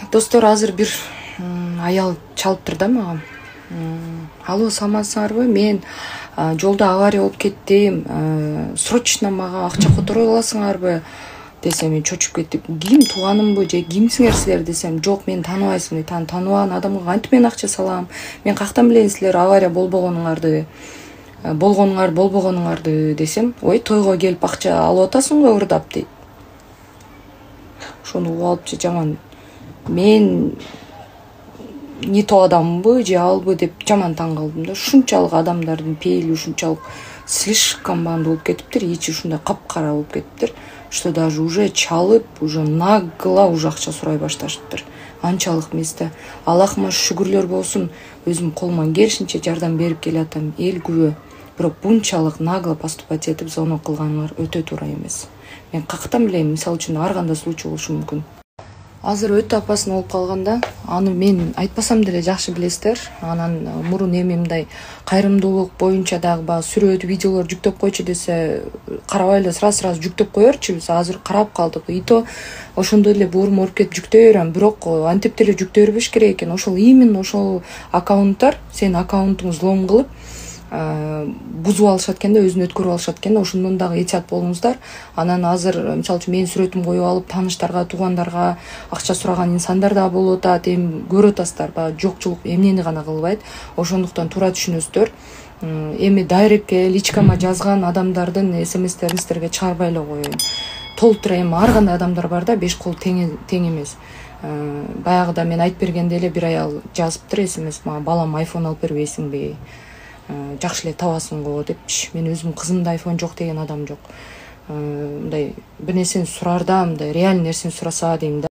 Достор, азыр бир аял чалыптыр да мага. Алло, саламатсыңарбы? Мен жолдо авария болуп кеттим. Срочно мага акча которой аласыңарбы? Десем, мен чочуп кеттим. Ким, тууганымбы же кимсиңер силер десем, жок, мен тааныбайсың. Тааныбаган адамга кантип мен акча салам? Мен каяктан билейин силер авария болбогонуңарды десем, ой, тойго келип акча алып атасың го ырдап дейт. Ошону угуп алып жаман мен не то адамбы же албы деп жаман таң калдым да. Ушунчалык адамдардын пейили ушунчалык слишком баанды болуп кетиптир, ичи ушундай капкара болуп кетиптир, что даже уже чалып, уже нагло уже акча сурай башташыптыр. Анчалык эмес да. Аллахыма шүгүрлөр болсун, өзүм колуман келишинче жардам берип келатам, эл күбө. Бирок бунчалык нагло поступать этип звонок кылганыңар өтө туура эмес. Мен каяктан билейм, мисалы үчүн ар кандай случай болушу мүмкүн. Азыр өтө апасын болуп калганда, аны мен айтпасам деле жакшы билесиздер. Анан мурун эми мындай кайрымдуулук боюнча дагы баягы сүрөт, видеолор жүктөп койчу десе, карабай эле сразу жүктөп коерчу. Биз азыр карап калдык. И то ошондой эле буурум оруп кетип жүктөй берем. Бирок антип деле жүктөй бербеш керек экен. Ошол именно ошол аккаунттар сенин аккаунтуңду взлом кылып, бузуп алышат экен да, өзүн өткөрүп алышат экен да. Ошондон дагы этият болуңуздар. Анан азыр мисалы үчүн менин сүрөтүмдү коюп алып, тааныштарга, туугандарга акча сураган инсандар да болуп атат. Эми көрүп атасыздар, баягы жокчулук эмнени гана кылбайт. Ошондуктан туура түшүнөсүздөр. Эми дайректке, личкама жазган адамдардын смстерин сиздерге чыгарбай эле коеюн. Толтура эми ар кандай адамдар бар да, 5 кол тең эмес. Баягыда мен айтып бергенде эле бир аял жазыптыр смс мага: балам айфон алып бербейсиңби? Жакшы эле табасың го депчи. Мен өзүм кызымда айфон жок деген адам жок. Мындай бир нерсени сурарда, мындай реаль нерсени сураса дейм да.